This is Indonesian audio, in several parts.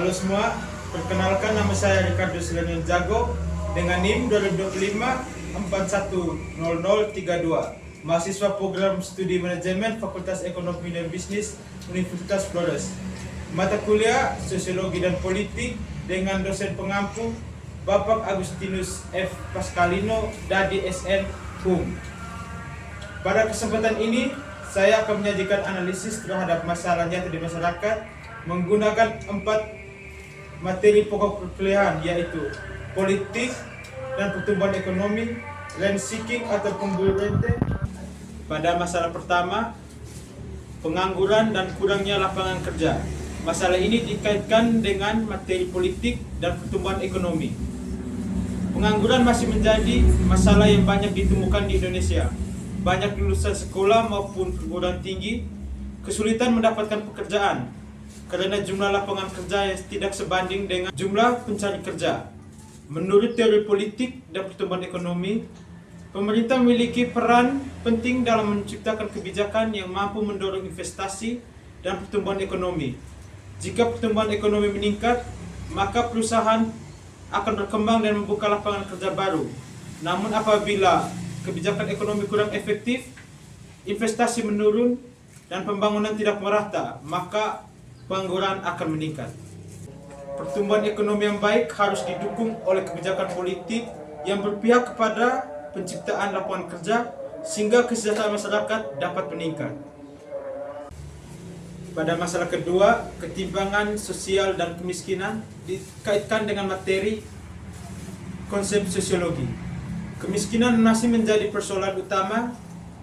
Halo semua, perkenalkan nama saya Ricardo Silanion Jago dengan NIM 2025 410032, mahasiswa program studi manajemen Fakultas Ekonomi dan Bisnis Universitas Flores. Mata kuliah Sosiologi dan Politik dengan dosen pengampu Bapak Agustinus F. Pascalino, Dadi SN, HUM. Pada kesempatan ini, saya akan menyajikan analisis terhadap masalah nyata di masyarakat menggunakan 4 materi pokok perkuliahan, yaitu politik dan pertumbuhan ekonomi, land seeking atau pemburu rente. Pada masalah pertama, pengangguran dan kurangnya lapangan kerja. Masalah ini dikaitkan dengan materi politik dan pertumbuhan ekonomi. Pengangguran masih menjadi masalah yang banyak ditemukan di Indonesia. Banyak lulusan sekolah maupun perguruan tinggi kesulitan mendapatkan pekerjaan karena jumlah lapangan kerja yang tidak sebanding dengan jumlah pencari kerja. Menurut teori politik dan pertumbuhan ekonomi, pemerintah memiliki peran penting dalam menciptakan kebijakan yang mampu mendorong investasi dan pertumbuhan ekonomi. Jika pertumbuhan ekonomi meningkat, maka perusahaan akan berkembang dan membuka lapangan kerja baru. Namun apabila kebijakan ekonomi kurang efektif, investasi menurun, dan pembangunan tidak merata, maka pengangguran akan meningkat. Pertumbuhan ekonomi yang baik harus didukung oleh kebijakan politik yang berpihak kepada penciptaan lapangan kerja sehingga kesejahteraan masyarakat dapat meningkat. Pada masalah kedua, ketimpangan sosial dan kemiskinan dikaitkan dengan materi konsep sosiologi. Kemiskinan masih menjadi persoalan utama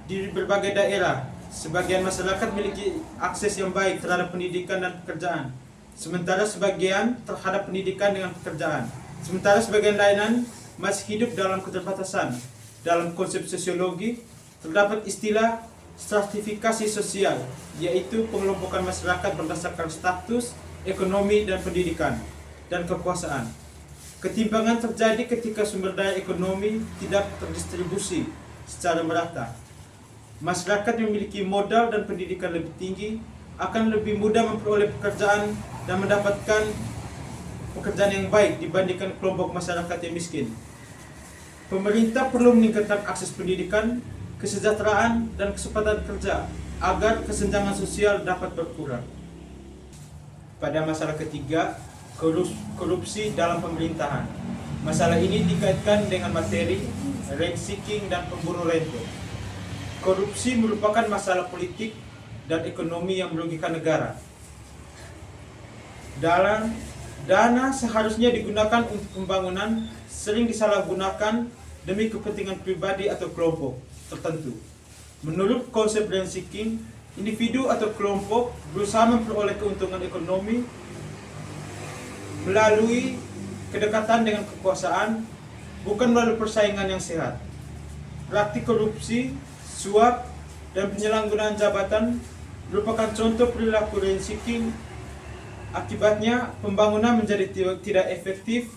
di berbagai daerah. Sebagian masyarakat memiliki akses yang baik terhadap pendidikan dan pekerjaan, sementara sebagian terhadap pendidikan dengan pekerjaan. Sementara sebagian lain masih hidup dalam keterbatasan. Dalam konsep sosiologi, terdapat istilah stratifikasi sosial, yaitu pengelompokan masyarakat berdasarkan status, ekonomi, dan pendidikan, dan kekuasaan. Ketimpangan terjadi ketika sumber daya ekonomi tidak terdistribusi secara merata. Masyarakat yang memiliki modal dan pendidikan lebih tinggi akan lebih mudah memperoleh pekerjaan dan mendapatkan pekerjaan yang baik dibandingkan kelompok masyarakat yang miskin. Pemerintah perlu meningkatkan akses pendidikan, kesejahteraan, dan kesempatan kerja agar kesenjangan sosial dapat berkurang. Pada masalah ketiga, korupsi dalam pemerintahan. Masalah ini dikaitkan dengan materi rent seeking dan pemburu rente. Korupsi merupakan masalah politik dan ekonomi yang merugikan negara. Dana seharusnya digunakan untuk pembangunan sering disalahgunakan demi kepentingan pribadi atau kelompok tertentu. Menurut konsep rent seeking, individu atau kelompok berusaha memperoleh keuntungan ekonomi melalui kedekatan dengan kekuasaan, bukan melalui persaingan yang sehat. Praktik korupsi, suap, dan penyalahgunaan jabatan merupakan contoh perilaku rent seeking. Akibatnya, pembangunan menjadi tidak efektif,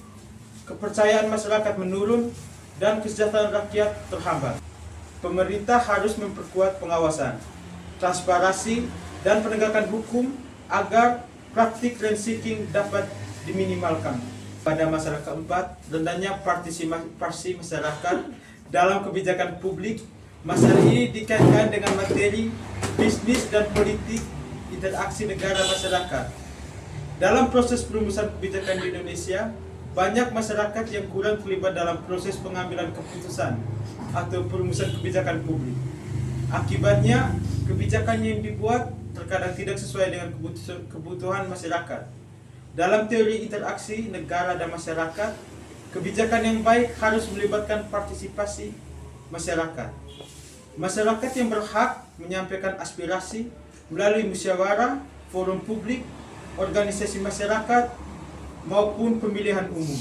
kepercayaan masyarakat menurun, dan kesejahteraan rakyat terhambat. Pemerintah harus memperkuat pengawasan, transparansi, dan penegakan hukum agar praktik rent seeking dapat diminimalkan. Pada masalah keempat, rendahnya partisipasi masyarakat dalam kebijakan publik. Masalah ini dikaitkan dengan materi bisnis dan politik interaksi negara masyarakat. Dalam proses perumusan kebijakan di Indonesia, banyak masyarakat yang kurang terlibat dalam proses pengambilan keputusan atau perumusan kebijakan publik. Akibatnya, kebijakan yang dibuat terkadang tidak sesuai dengan kebutuhan masyarakat. Dalam teori interaksi negara dan masyarakat, kebijakan yang baik harus melibatkan partisipasi masyarakat. Masyarakat yang berhak menyampaikan aspirasi melalui musyawarah, forum publik, organisasi masyarakat, maupun pemilihan umum.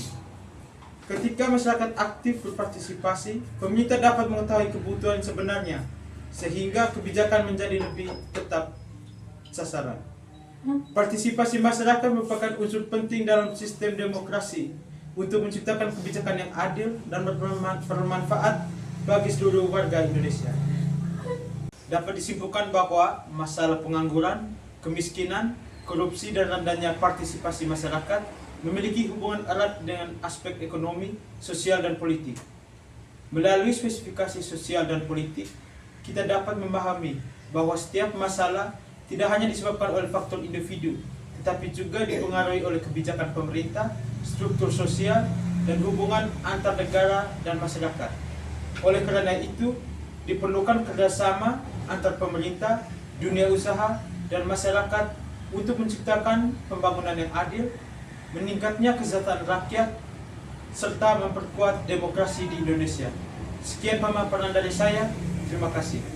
Ketika masyarakat aktif berpartisipasi, pemerintah dapat mengetahui kebutuhan sebenarnya, sehingga kebijakan menjadi lebih tepat sasaran. Partisipasi masyarakat merupakan unsur penting dalam sistem demokrasi untuk menciptakan kebijakan yang adil dan bermanfaat bagi seluruh warga Indonesia. Dapat disimpulkan bahwa masalah pengangguran, kemiskinan, korupsi, dan rendahnya partisipasi masyarakat memiliki hubungan erat dengan aspek ekonomi, sosial, dan politik. Melalui spesifikasi sosial dan politik, kita dapat memahami bahwa setiap masalah tidak hanya disebabkan oleh faktor individu, tetapi juga dipengaruhi oleh kebijakan pemerintah, struktur sosial, dan hubungan antar negara dan masyarakat. Oleh karena itu, diperlukan kerjasama antar pemerintah, dunia usaha, dan masyarakat untuk menciptakan pembangunan yang adil, meningkatnya kesejahteraan rakyat, serta memperkuat demokrasi di Indonesia. Sekian pemaparan dari saya. Terima kasih.